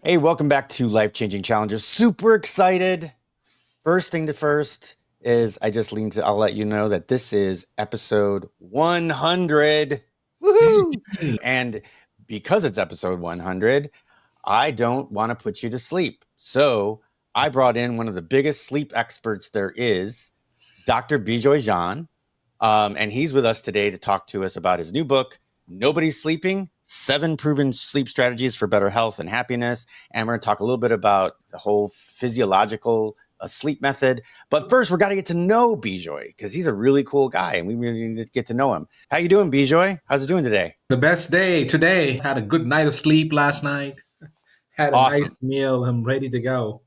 Hey, welcome back to Life Changing Challenges. Super excited. First thing to first is I'll let you know that this is episode 100. Woohoo! And because it's episode 100, I don't want to put you to sleep. So I brought in one of the biggest sleep experts there is, Dr. Bijoy John. And he's with us today to talk to us about his new book, Nobody's Sleeping, 7 Proven Sleep Strategies for Better Health and Happiness. And we're going to talk a little bit about the whole physiological sleep method. But first, we're got to get to know Bijoy because he's a really cool guy and we really need to get to know him. How you doing, Bijoy? How's it doing today? The best day today. Had a good night of sleep last night. Had a Awesome. nice meal. I'm ready to go.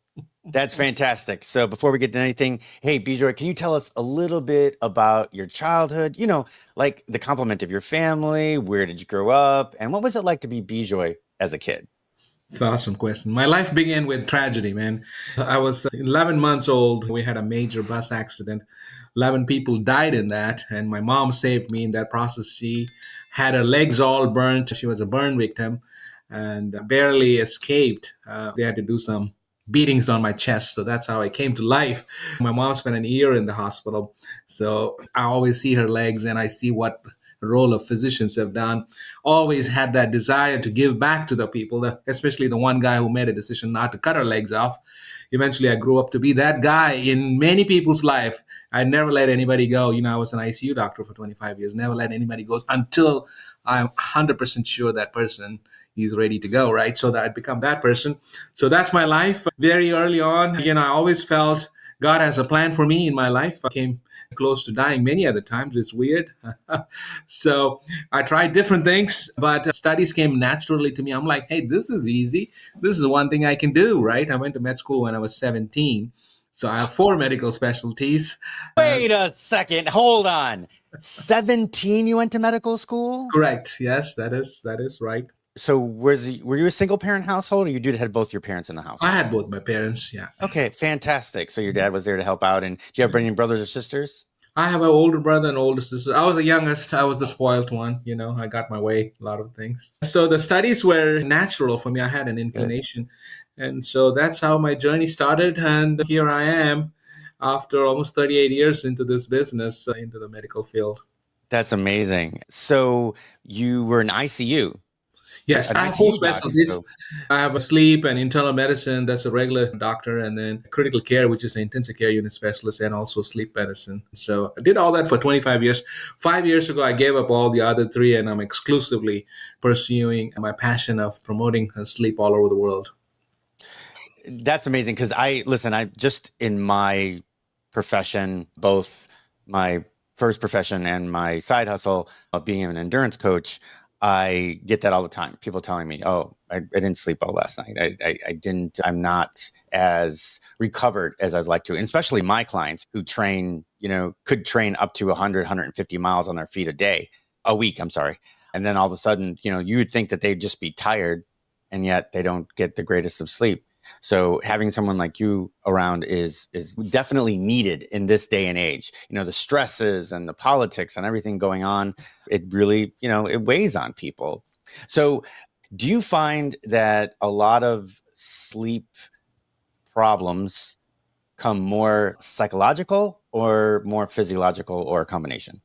That's fantastic. So before we get to anything, hey, Bijoy, can you tell us a little bit about your childhood? Like the complement of your family, where did you grow up, and what was it like to be Bijoy as a kid? It's an awesome question. My life began with tragedy, man. I was 11 months old. We had a major bus accident. 11 people died in that, and my mom saved me in that process. She had her legs all burnt. She was a burn victim and barely escaped. They had to do some beatings on my chest. So that's how I came to life. My mom spent an year in the hospital. So I always see her legs and I see what role of physicians have done. Always had that desire to give back to the people, especially the one guy who made a decision not to cut her legs off. Eventually, I grew up to be that guy in many people's life. I never let anybody go. I was an ICU doctor for 25 years. Never let anybody go until I'm 100% sure that person is ready to go, right? So that I'd become that person. So that's my life. Very early on, I always felt God has a plan for me in my life. I came close to dying many other times. It's weird. So I tried different things, but studies came naturally to me. I'm like, hey, this is easy. This is one thing I can do, right? I went to med school when I was 17. So I have 4 medical specialties. Wait a second, hold on. 17, you went to medical school? Correct. Yes, that is right. So were you a single parent household, or you did had both your parents in the I household? had both my parents. Yeah. Okay, fantastic. So your dad was there to help out, and do you have any brothers or sisters? I have an older brother and older sister. I was the youngest. I was the spoiled one. I got my way, a lot of things. So the studies were natural for me. I had an Good. inclination. And so that's how my journey started. And here I am after almost 38 years into this business, into the medical field. That's amazing. So you were an ICU, Yes, an I have 4 ICU doc. specialties. So I have a sleep and internal medicine, that's a regular doctor, and then critical care, which is an intensive care unit specialist, and also sleep medicine. So I did all that for 25 years. 5 years ago, I gave up all the other 3, and I'm exclusively pursuing my passion of promoting sleep all over the world. that's amazing because I just in my profession, both my first profession and my side hustle of being an endurance coach, I get that all the time. People telling me, "Oh, I didn't sleep well last night. I didn't. I'm not as recovered as I'd like to." And especially my clients who train, could train up to 100, 150 miles on their feet a week. I'm sorry. And then all of a sudden, you would think that they'd just be tired, and yet they don't get the greatest of sleep. So having someone like you around is definitely needed in this day and age. The stresses and the politics and everything going on, it really, it weighs on people. So do you find that a lot of sleep problems come more psychological or more physiological or a combination?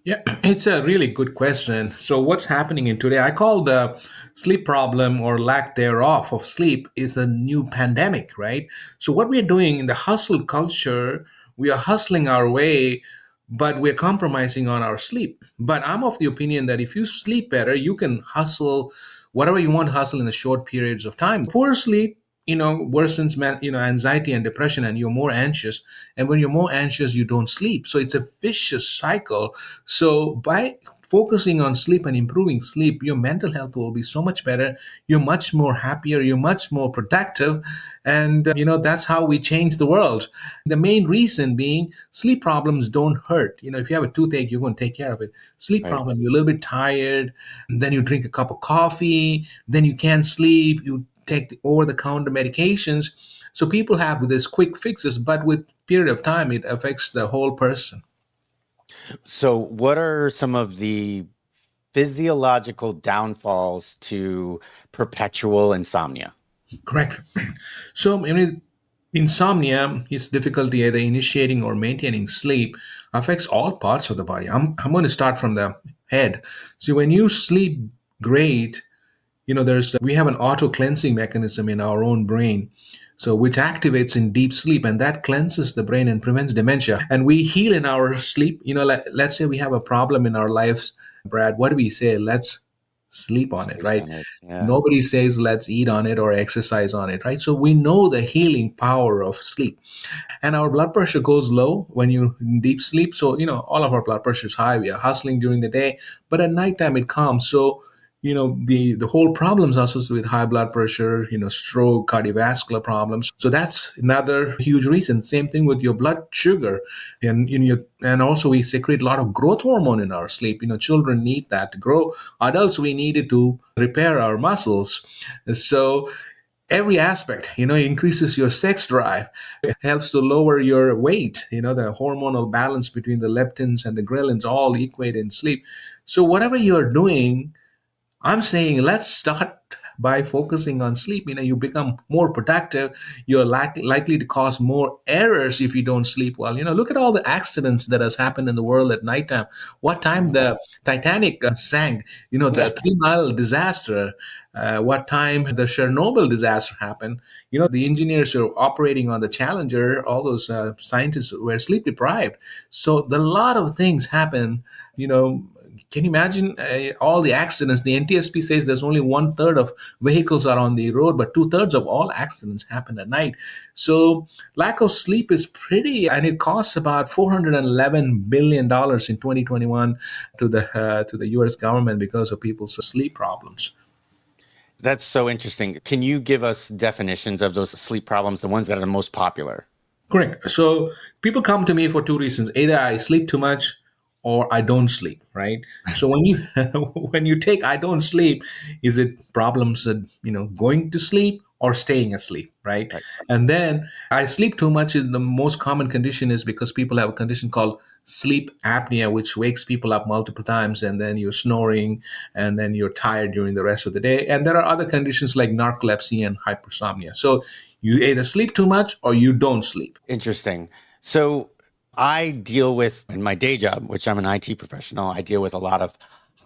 Yeah, it's a really good question. So, what's happening in today? I call the sleep problem or lack thereof of sleep is a new pandemic, right? So, what we're doing in the hustle culture, we are hustling our way, but we're compromising on our sleep. But I'm of the opinion that if you sleep better, you can hustle whatever you want to hustle in the short periods of time. Poor sleep, worsens anxiety and depression, and you're more anxious. And when you're more anxious, you don't sleep. So it's a vicious cycle. So by focusing on sleep and improving sleep, your mental health will be so much better. You're much more happier. You're much more productive. And, that's how we change the world. The main reason being sleep problems don't hurt. If you have a toothache, you're going to take care of it. Sleep Right. problem, you're a little bit tired. Then you drink a cup of coffee. Then you can't sleep. You take the over-the-counter medications. So people have this quick fixes, but with period of time, it affects the whole person. So what are some of the physiological downfalls to perpetual insomnia? Correct. So, insomnia is difficulty either initiating or maintaining sleep affects all parts of the body. I'm going to start from the head. So, when you sleep great, there's we have an auto cleansing mechanism in our own brain, so which activates in deep sleep, and that cleanses the brain and prevents dementia. And we heal in our sleep. Let's say we have a problem in our lives, Brad. What do we say? Let's sleep on it, Sleep right? on it. Yeah. Nobody says let's eat on it or exercise on it, right? So we know the healing power of sleep. And our blood pressure goes low when you in deep sleep. So all of our blood pressure is high. We are hustling during the day, but at nighttime it calms. So the whole problems associated with high blood pressure, stroke, cardiovascular problems. So that's another huge reason. Same thing with your blood sugar, and also we secrete a lot of growth hormone in our sleep. Children need that to grow. Adults, we need it to repair our muscles. So every aspect, increases your sex drive. It helps to lower your weight. The hormonal balance between the leptins and the ghrelins all equate in sleep. So whatever you're doing, I'm saying let's start by focusing on sleep. You become more productive. You're likely to cause more errors if you don't sleep well. Look at all the accidents that has happened in the world at nighttime. What time Mhm. the Titanic sank, Yeah. the 3 Mile disaster, what time the Chernobyl disaster happened. The engineers who are operating on the Challenger, all those scientists were sleep deprived. So a lot of things happen, you know, can you imagine all the accidents? The NTSB says there's only 1/3 of vehicles are on the road, but 2/3 of all accidents happen at night. So lack of sleep is pretty, and it costs about $411 billion in 2021 to the U.S. government because of people's sleep problems. That's so interesting. Can you give us definitions of those sleep problems, the ones that are the most popular? Correct. So people come to me for two reasons: either I sleep too much, or I don't sleep. Right. So when you when you take I don't sleep, is it problems that going to sleep or staying asleep? Right. Right. And then I sleep too much is the most common condition, is because people have a condition called sleep apnea, which wakes people up multiple times, and then you're snoring, and then you're tired during the rest of the day. And there are other conditions like narcolepsy and hypersomnia. So you either sleep too much or you don't sleep. Interesting. So I deal with, in my day job, which I'm an IT professional, I deal with a lot of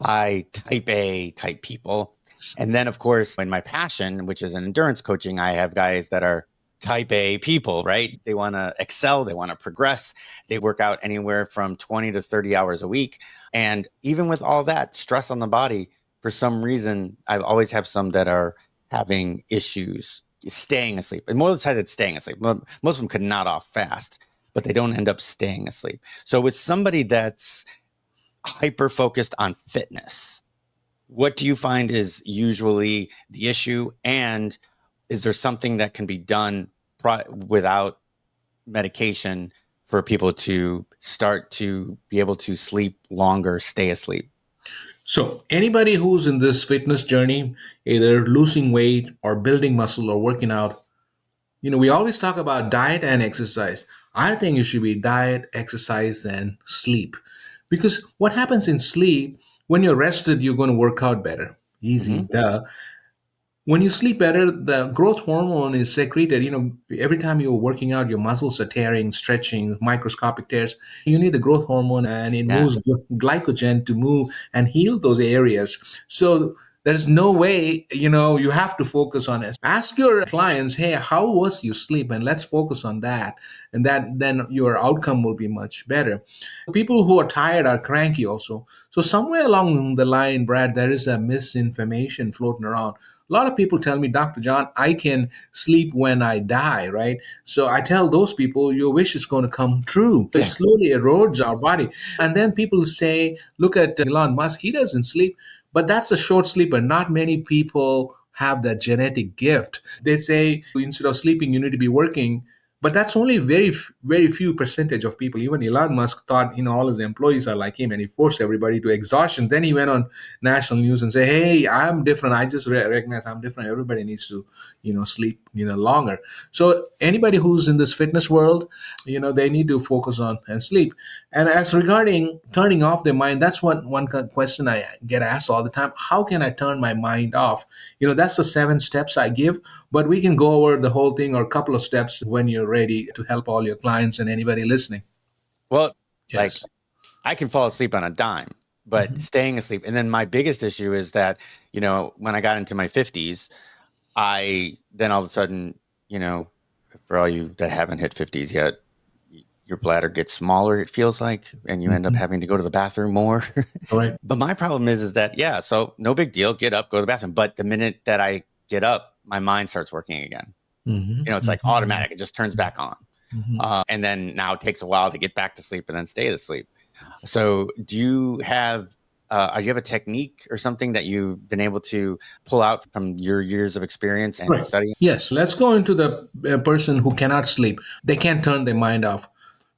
high type A type people. And then, of course, in my passion, which is in endurance coaching, I have guys that are type A people, right? They want to excel, they want to progress. They work out anywhere from 20 to 30 hours a week. And even with all that stress on the body, for some reason, I always have some that are having issues staying asleep. And most of the time, it's staying asleep. Most of them could nod off fast, but they don't end up staying asleep. So with somebody that's hyper focused on fitness, what do you find is usually the issue? And is there something that can be done without medication for people to start to be able to sleep longer, stay asleep? So, anybody who's in this fitness journey, either losing weight or building muscle or working out, we always talk about diet and exercise. I think it should be diet, exercise, and sleep. Because what happens in sleep, when you're rested, you're going to work out better. Easy, Hmm. duh. When you sleep better, the growth hormone is secreted. Every time you're working out, your muscles are tearing, stretching, microscopic tears. You need the growth hormone, and it Yeah. moves glycogen to move and heal those areas. So there's no way, you have to focus on it. Ask your clients, hey, how was your sleep? And let's focus on that. And then your outcome will be much better. People who are tired are cranky also. So somewhere along the line, Brad, there is a misinformation floating around. A lot of people tell me, Dr. John, I can sleep when I die, right? So I tell those people, your wish is going to come true. It Yeah. slowly erodes our body. And then people say, look at Elon Musk, he doesn't sleep, but that's a short sleeper. Not many people have that genetic gift. They say instead of sleeping, you need to be working. But that's only very few percentage of people. Even Elon Musk thought, all his employees are like him, and he forced everybody to exhaustion. Then he went on national news and say, "Hey, I'm different. I just recognize I'm different. Everybody needs to, sleep, longer." So anybody who's in this fitness world, they need to focus on and sleep. And as regarding turning off the mind, that's one question I get asked all the time. How can I turn my mind off? That's the 7 steps I give, but we can go over the whole thing or a couple of steps when you're ready to help all your clients and anybody listening. Well, like Yes. I can fall asleep on a dime, but Mhm. staying asleep. And then my biggest issue is that, when I got into my 50s, I then all of a sudden, for all you that haven't hit 50s yet, your bladder gets smaller, it feels like, and you end up Mhm. having to go to the bathroom more. Correct. But my problem is that, yeah, so no big deal, get up, go to the bathroom. But the minute that I get up, my mind starts working again. Mhm. It's like Mhm. automatic, it just turns back on. Mhm. And then now it takes a while to get back to sleep and then stay asleep. So do you have a technique or something that you've been able to pull out from your years of experience and Right. study? Yes. Let's go into the person who cannot sleep. They can't turn their mind off.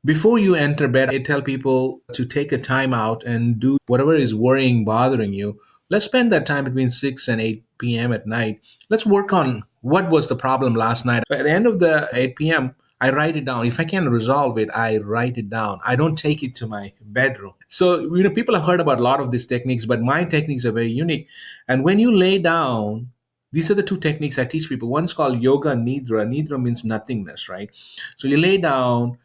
Before you enter bed, I tell people to take a time out and do whatever is worrying, bothering you. Let's spend that time between 6 and 8 p.m. at night. Let's work on what was the problem last night. At the end of the 8 p.m., I write it down. If I can resolve it, I write it down. I don't take it to my bedroom. So, people have heard about a lot of these techniques, but my techniques are very unique. And when you lay down, these are the 2 techniques I teach people. One's called yoga nidra. Nidra means nothingness, right? So you lay down,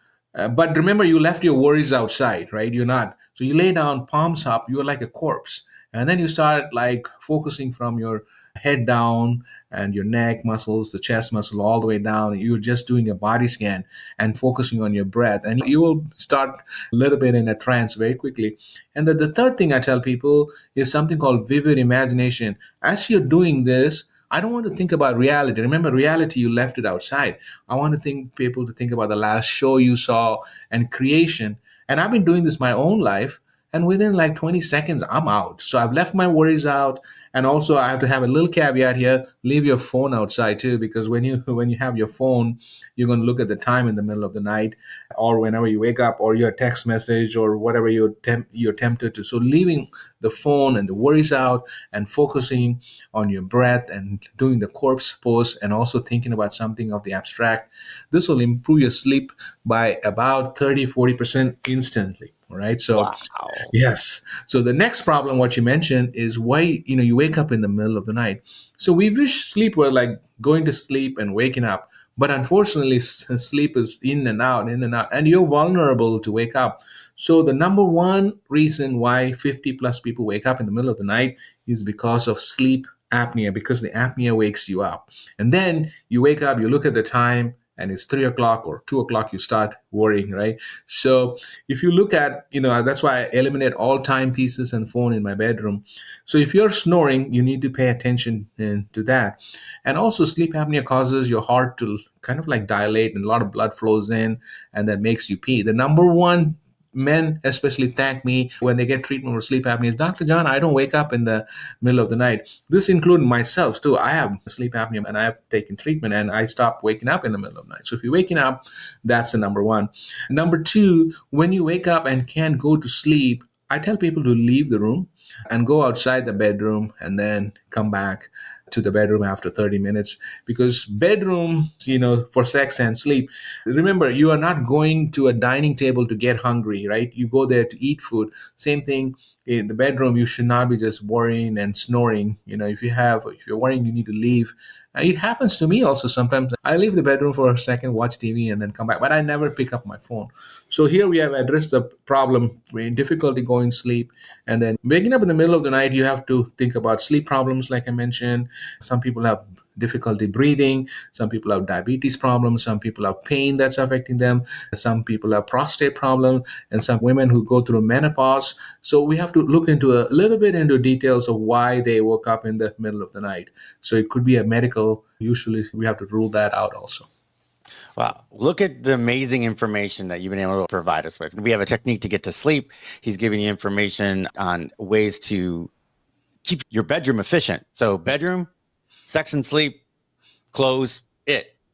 but remember, you left your worries outside, right? You're not. So you lay down, palms up, you're like a corpse. And then you start like focusing from your head down and your neck muscles, the chest muscle, all the way down. You're just doing a body scan and focusing on your breath. And you will start a little bit in a trance very quickly. And the third thing I tell people is something called vivid imagination. As you're doing this, I don't want to think about reality. Remember, reality, you left it outside. I want to think people to think about the last show you saw and creation. And I've been doing this my own life. And within like 20 seconds, I'm out. So I've left my worries out. And also, I have to have a little caveat here: leave your phone outside too, because when you have your phone, you're going to look at the time in the middle of the night, or whenever you wake up, or your text message, or whatever you're tempted to. So leaving the phone and the worries out, and focusing on your breath and doing the corpse pose, and also thinking about something of the abstract. This will improve your sleep by about 30-40% instantly. All right. So Wow. yes. So the next problem, what you mentioned, is why you wake up in the middle of the night. So we wish sleep were like going to sleep and waking up, but unfortunately, sleep is in and out, and you're vulnerable to wake up. So the number one reason why 50 plus people wake up in the middle of the night is because of sleep apnea, because the apnea wakes you up, and then you wake up, you look at the time, and it's 3 o'clock or 2 o'clock, you start worrying, right? So if you look at, that's why I eliminate all timepieces and phone in my bedroom. So if you're snoring, you need to pay attention to that. And also, sleep apnea causes your heart to kind of like dilate, and a lot of blood flows in, and that makes you pee. The number one, men especially thank me when they get treatment for sleep apnea, is, Dr. John, I don't wake up in the middle of the night. This includes myself too. I have sleep apnea and I have taken treatment, and I stopped waking up in the middle of the night. So if you're waking up, that's the number one. Number two, when you wake up and can't go to sleep, I tell people to leave the room and go outside the bedroom and then come back to the bedroom after 30 minutes, because bedroom, for sex and sleep, remember, you are not going to a dining table to get hungry, right? You go there to eat food. Same thing in the bedroom. You should not be just worrying and snoring. If you're worrying, you need to leave. It happens to me also sometimes. I leave the bedroom for a second, watch TV, and then come back, but I never pick up my phone. So here we have addressed the problem, difficulty going to sleep. And then waking up in the middle of the night, you have to think about sleep problems, like I mentioned. Some people have difficulty breathing. Some people have diabetes problems. Some people have pain that's affecting them. Some people have prostate problem, and some women who go through menopause. So we have to look into a little bit into details of why they woke up in the middle of the night. So it could be a medical. Usually we have to rule that out also. Wow. Look at the amazing information that you've been able to provide us with. We have a technique to get to sleep. He's giving you information on ways to keep your bedroom efficient. So bedroom, sex and sleep, clothes,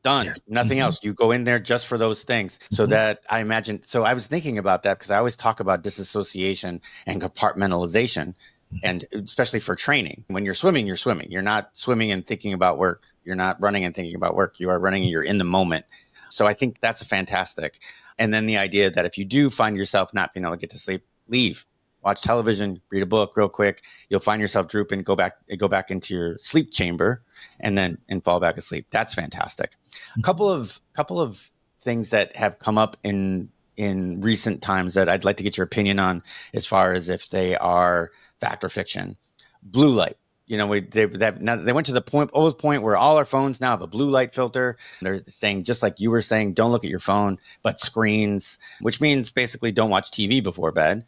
done. Yes. Nothing Mhm. else. You go in there just for those things. So Mhm. that I imagine. So I was thinking about that because I always talk about disassociation and compartmentalization, and especially for training. When you're swimming, you're swimming. You're not swimming and thinking about work. You're not running and thinking about work. You are running and you're in the moment. So I think that's fantastic. And then the idea that if you do find yourself not being able to get to sleep, leave, watch television, read a book real quick. You'll find yourself drooping, go back into your sleep chamber and fall back asleep. That's fantastic. A couple of things that have come up in recent times that I'd like to get your opinion on, as far as if they are fact or fiction. Blue light. They went to the old point where all our phones now have a blue light filter. They're saying, just like you were saying, don't look at your phone, but screens, which means basically don't watch TV before bed.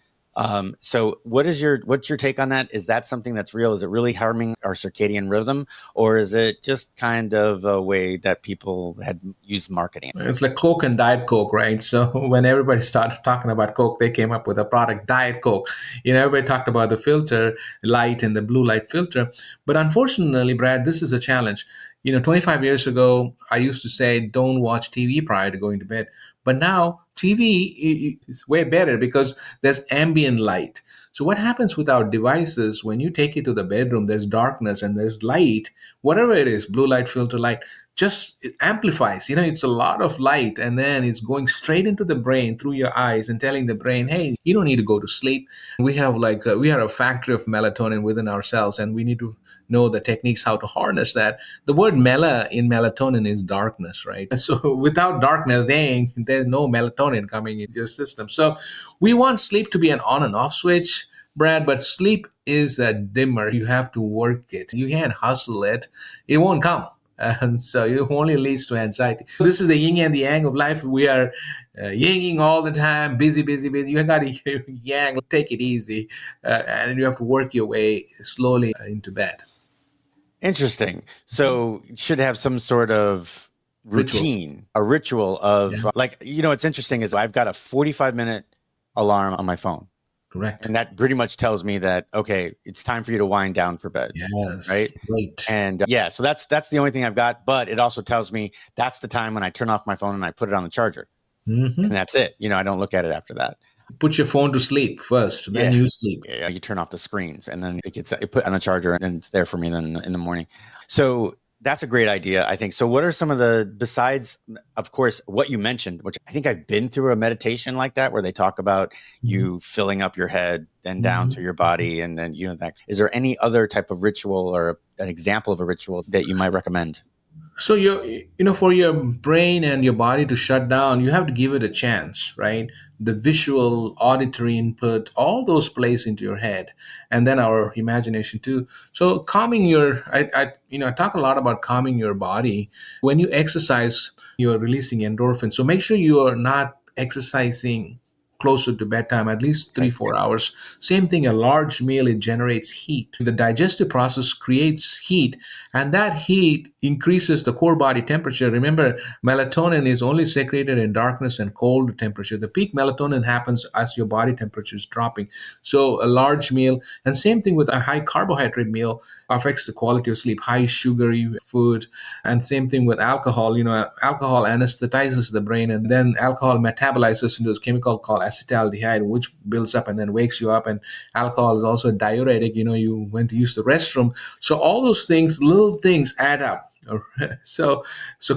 So what's your take on that? Is that something that's real? Is it really harming our circadian rhythm, or is it just kind of a way that people had used marketing? It's like Coke and Diet Coke, right? So when everybody started talking about Coke, they came up with a product, Diet Coke. Everybody talked about the filter light and the blue light filter. But unfortunately, Brad, this is a challenge. 25 years ago, I used to say, don't watch TV prior to going to bed. But now TV is way better because there's ambient light. So what happens with our devices when you take it to the bedroom, there's darkness and there's light, whatever it is, blue light, filter light, just it amplifies. It's a lot of light, and then it's going straight into the brain through your eyes and telling the brain, hey, you don't need to go to sleep. We have we are a factory of melatonin within ourselves, and we need to know the techniques how to harness that. The word mela in melatonin is darkness, right? So without darkness, there's no melatonin coming into your system. So we want sleep to be an on and off switch, Brad, but sleep is a dimmer. You have to work it. You can't hustle it. It won't come. And so it only leads to anxiety. This is the yin and the yang of life. We are yinging all the time, busy, busy, busy. You got to yang, take it easy, and you have to work your way slowly into bed. Interesting. So you should have some sort of routine, a ritual of it's interesting is I've got a 45-minute alarm on my phone. Correct. And that pretty much tells me that, okay, it's time for you to wind down for bed. Yes. Right. And so that's the only thing I've got. But it also tells me that's the time when I turn off my phone and I put it on the charger. And that's it. I don't look at it after that. Put your phone to sleep first, then you sleep. Yeah, you turn off the screens, and then it put on the charger, and it's there for me then in the morning. So that's a great idea, I think. So what are some of besides, of course, what you mentioned, which I think I've been through a meditation like that, where they talk about you filling up your head, then down to your body, and then, is there any other type of ritual or an example of a ritual that you might recommend? So for your brain and your body to shut down, you have to give it a chance, right? The visual, auditory input, all those plays into your head, and then our imagination too. So calming I talk a lot about calming your body. When you exercise, you're releasing endorphins. So make sure you are not exercising closer to bedtime, at least 3-4 hours. Same thing, a large meal, it generates heat. The digestive process creates heat, and that heat increases the core body temperature. Remember, melatonin is only secreted in darkness and cold temperature. The peak melatonin happens as your body temperature is dropping. So a large meal, and same thing with a high carbohydrate meal, affects the quality of sleep. High sugary food, and same thing with alcohol. Alcohol anesthetizes the brain, and then alcohol metabolizes into this chemical called acetaldehyde, which builds up and then wakes you up. And alcohol is also a diuretic. You went to use the restroom. So all those things, little things add up. So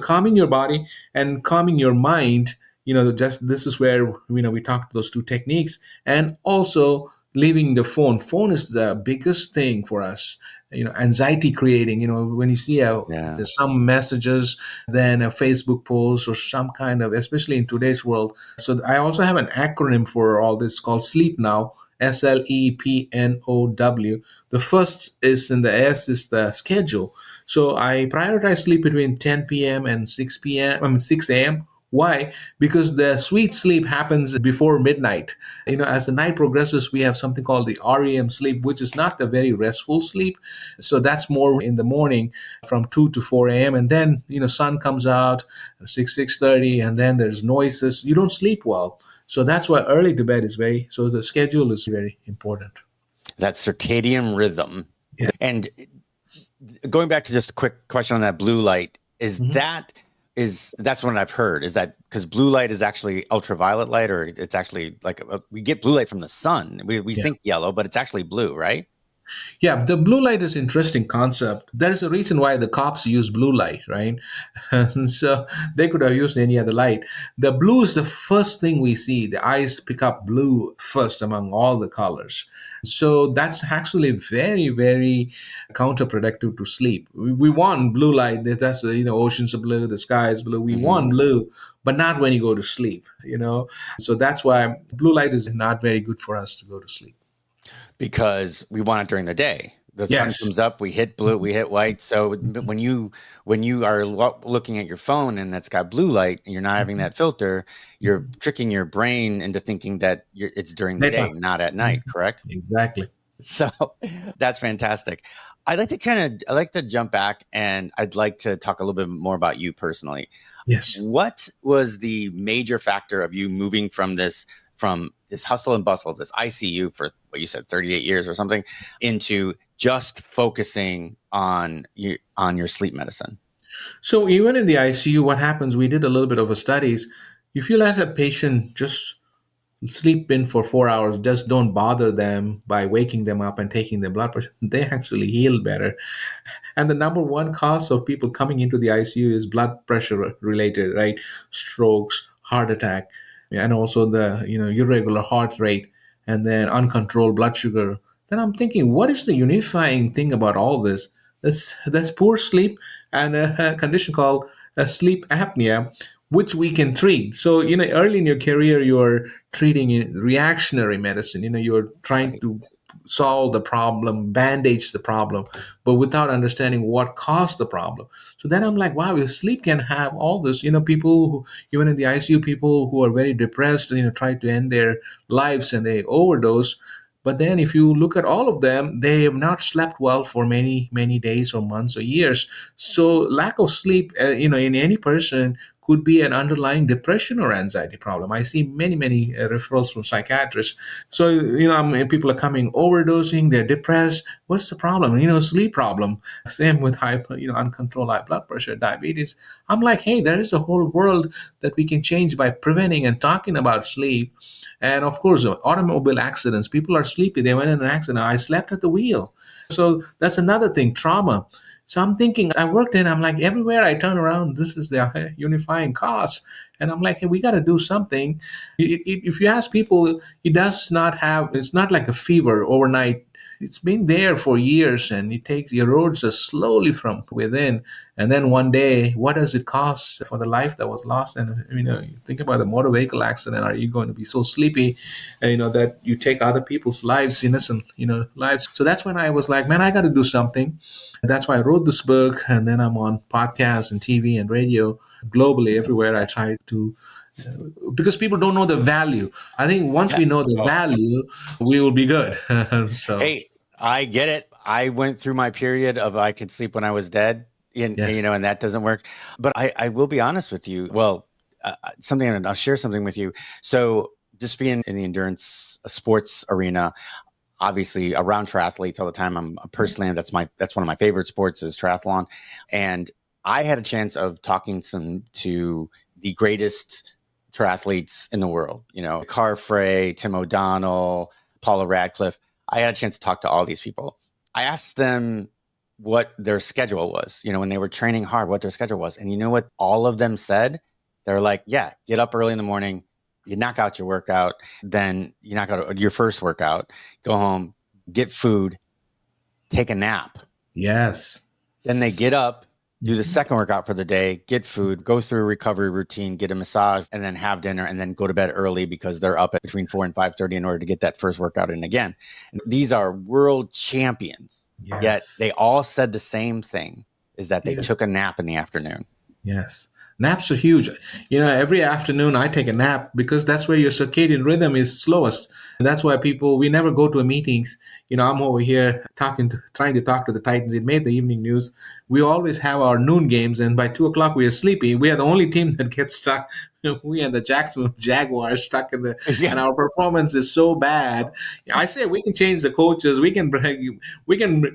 calming your body and calming your mind, just this is where we talked those two techniques. And also leaving the phone. Phone is the biggest thing for us. Anxiety creating. When you see there's some messages, then a Facebook post or some kind of, especially in today's world. So I also have an acronym for all this called Sleep Now. SLEPNOW. The first is in the S is the schedule. So I prioritize sleep between 10 p.m. and 6 a.m. Why? Because the sweet sleep happens before midnight. As the night progresses, we have something called the REM sleep, which is not the very restful sleep. So that's more in the morning from 2 to 4 a.m. And then, sun comes out 6:30, and then there's noises. You don't sleep well. So that's why early to bed is so the schedule is very important. That circadian rhythm. Yeah. And going back to just a quick question on that blue light, that's what I've heard, is that because blue light is actually ultraviolet light, or it's actually we get blue light from the sun. We think yellow, but it's actually blue, right? Yeah, the blue light is interesting concept. There is a reason why the cops use blue light, right? So they could have used any other light. The blue is the first thing we see. The eyes pick up blue first among all the colors. So that's actually very, very counterproductive to sleep. We want blue light. That's oceans are blue, the sky is blue. We Hmm. want blue, but not when you go to sleep. So that's why blue light is not very good for us to go to sleep. Because we want it during the day. The sun Yes. comes up, we hit blue, we hit white. So when you are looking at your phone and that's got blue light and you're not having that filter, you're tricking your brain into thinking that it's during the day, Daytime. not at night, correct? Exactly. So that's fantastic. I like to jump back and I'd like to talk a little bit more about you personally. Yes. What was the major factor of you moving from this hustle and bustle of this ICU for what you said 38 years or something into just focusing on your sleep medicine? So even in the ICU, what happens? We did a little bit of a studies. If you let a patient just sleep in for 4 hours, just don't bother them by waking them up and taking their blood pressure, they actually heal better. And the number one cause of people coming into the ICU is blood pressure related, right? Strokes, heart attack, and also the irregular heart rate, and then uncontrolled blood sugar. Then I'm thinking, what is the unifying thing about all this? That's poor sleep and a condition called sleep apnea, which we can treat. So early in your career, you're treating in reactionary medicine. You're trying Right. to solve the problem, bandage the problem, but without understanding what caused the problem. So then I'm like, wow, if sleep can have all this, people who, even in the ICU, people who are very depressed, try to end their lives and they overdose. But then if you look at all of them, they have not slept well for many, many days or months or years. So lack of sleep, in any person could be an underlying depression or anxiety problem. I see many, many referrals from psychiatrists. So, people are coming overdosing, they're depressed. What's the problem? Sleep problem. Same with uncontrolled high blood pressure, diabetes. I'm like, hey, there is a whole world that we can change by preventing and talking about sleep. And of course, automobile accidents. People are sleepy. They went in an accident. I slept at the wheel. So that's another thing, trauma. So I'm thinking, I worked in, I'm like, everywhere I turn around, this is the unifying cause. And I'm like, hey, we got to do something. If you ask people, it does not have, it's not like a fever overnight. It's been there for years and erodes us slowly from within. And then one day, what does it cost for the life that was lost? And, you think about the motor vehicle accident. Are you going to be so sleepy, that you take other people's lives, innocent, lives? So that's when I was like, man, I got to do something. That's why I wrote this book, and then I'm on podcasts and TV and radio globally, everywhere. I try to, because people don't know the value. I think once Yeah. we know the Oh, value, we will be good. So, hey, I get it. I went through my period of I could sleep when I was dead, yes, and that doesn't work. But I will be honest with you. Well, I'll share something with you. So just being in the endurance sports arena, obviously around triathletes all the time. I'm personally, that's one of my favorite sports is triathlon. And I had a chance of talking to the greatest triathletes in the world, Car Frey, Tim O'Donnell, Paula Radcliffe. I had a chance to talk to all these people. I asked them what their schedule was, when they were training hard, what their schedule was. And you know what all of them said? They're like, yeah, get up early in the morning, you knock out your workout, then you knock out your first workout, go home, get food, take a nap. yes. Then they get up, do the Mhm. second workout for the day, get food, go through a recovery routine, get a massage, and then have dinner, and then go to bed early because they're up at between 4 and 5:30 in order to get that first workout in again. And these are world champions, yet Yes. they all said the same thing: is that they Yeah. took a nap in the afternoon. Yes. Naps are huge. Every afternoon I take a nap because that's where your circadian rhythm is slowest. And that's why we never go to meetings. I'm over here trying to talk to the Titans. It made the evening news. We always have our noon games, and by 2 o'clock we are sleepy. We are the only team that gets stuck. We and the Jacksonville Jaguars stuck Yeah. and our performance is so bad. I say we can change the coaches. We can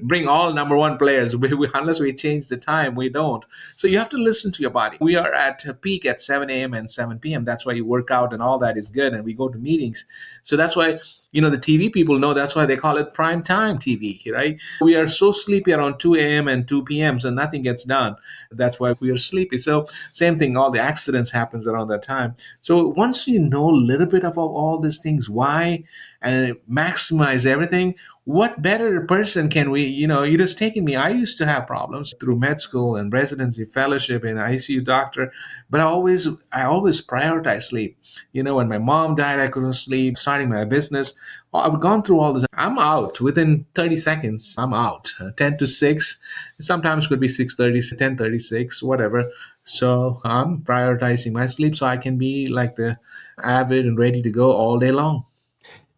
bring all number one players. Unless we change the time, we don't. So you have to listen to your body. We are at a peak at 7 a.m. and 7 p.m. That's why you work out and all that is good. And we go to meetings. So that's why The TV people know that's why they call it prime time TV, right? We are so sleepy around 2 a.m. and 2 p.m. so nothing gets done. That's why we are sleepy. So same thing, all the accidents happens around that time. So once you know a little bit of all these things, why, and maximize everything, what better person can we, it has taken me. I used to have problems through med school and residency fellowship and ICU doctor, but I always prioritize sleep. When my mom died, I couldn't sleep, starting my business. I've gone through all this. I'm out within 30 seconds. I'm out. 10 to 6. Sometimes could be 6:30, 10:36, whatever. So I'm prioritizing my sleep so I can be like the avid and ready to go all day long.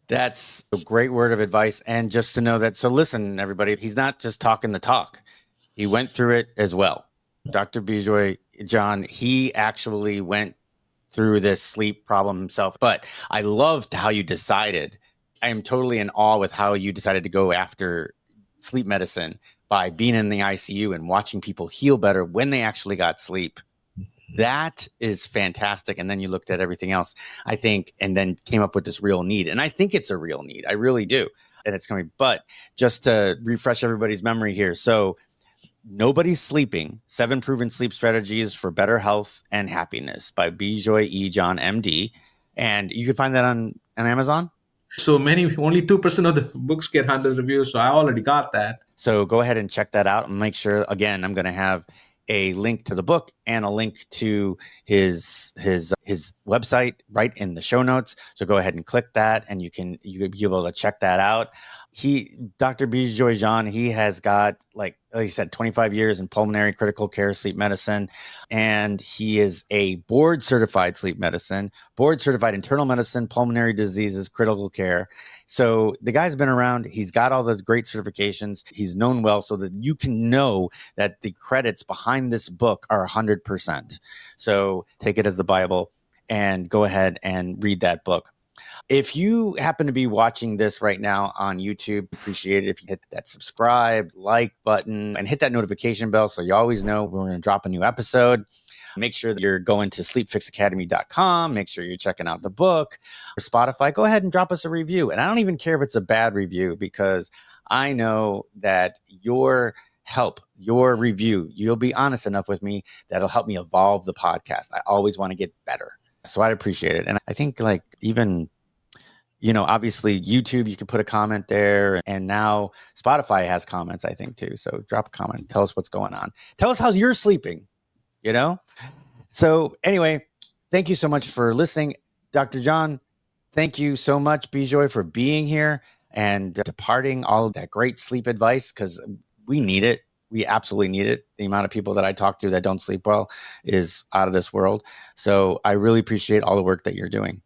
That's a great word of advice. And just to know that, so listen, everybody, he's not just talking the talk. He went through it as well. Dr. Bijoy John, he actually went through this sleep problem himself. But I loved how you decided. I am totally in awe with how you decided to go after sleep medicine by being in the ICU and watching people heal better when they actually got sleep. That is fantastic. And then you looked at everything else, I think, and then came up with this real need. And I think it's a real need. I really do. And it's coming. But just to refresh everybody's memory here. So Nobody's Sleeping, 7 Proven Sleep Strategies for Better Health and Happiness by Bijoy John, MD. And you can find that on Amazon. So many, only 2% of the books get 100 reviews. So I already got that. So go ahead and check that out and make sure, again, I'm going to have a link to the book and a link to his website right in the show notes. So go ahead and click that and you'll be able to check that out. Dr. Bijoy John, he has got, like you said, 25 years in pulmonary critical care sleep medicine. And he is a board certified sleep medicine, board certified internal medicine, pulmonary diseases, critical care. So the guy's been around. He's got all those great certifications. He's known well so that you can know that the credits behind this book are 100%. So take it as the Bible and go ahead and read that book. If you happen to be watching this right now on YouTube, appreciate it if you hit that subscribe, like button, and hit that notification bell so you always know when we're going to drop a new episode. Make sure that you're going to sleepfixacademy.com. Make sure you're checking out the book or Spotify. Go ahead and drop us a review. And I don't even care if it's a bad review because I know that your help, your review, you'll be honest enough with me that'll help me evolve the podcast. I always want to get better. So I'd appreciate it. And I think even obviously YouTube, you can put a comment there. And now Spotify has comments, I think, too. So drop a comment. Tell us what's going on. Tell us how you're sleeping, So anyway, thank you so much for listening. Dr. John, thank you so much, Bijoy, for being here and departing all of that great sleep advice because we need it. We absolutely need it. The amount of people that I talk to that don't sleep well is out of this world. So I really appreciate all the work that you're doing.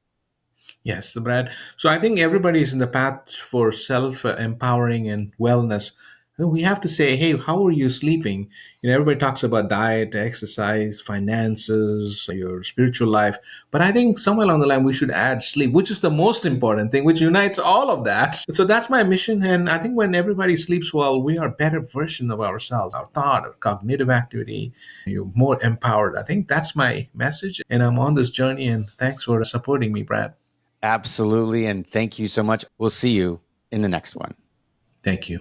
Yes, Brad. So I think everybody is in the path for self-empowering and wellness. We have to say, hey, how are you sleeping? Everybody talks about diet, exercise, finances, your spiritual life. But I think somewhere along the line, we should add sleep, which is the most important thing, which unites all of that. So that's my mission. And I think when everybody sleeps well, we are a better version of ourselves, our thought, our cognitive activity, you're more empowered. I think that's my message. And I'm on this journey. And thanks for supporting me, Brad. Absolutely. And thank you so much. We'll see you in the next one. Thank you.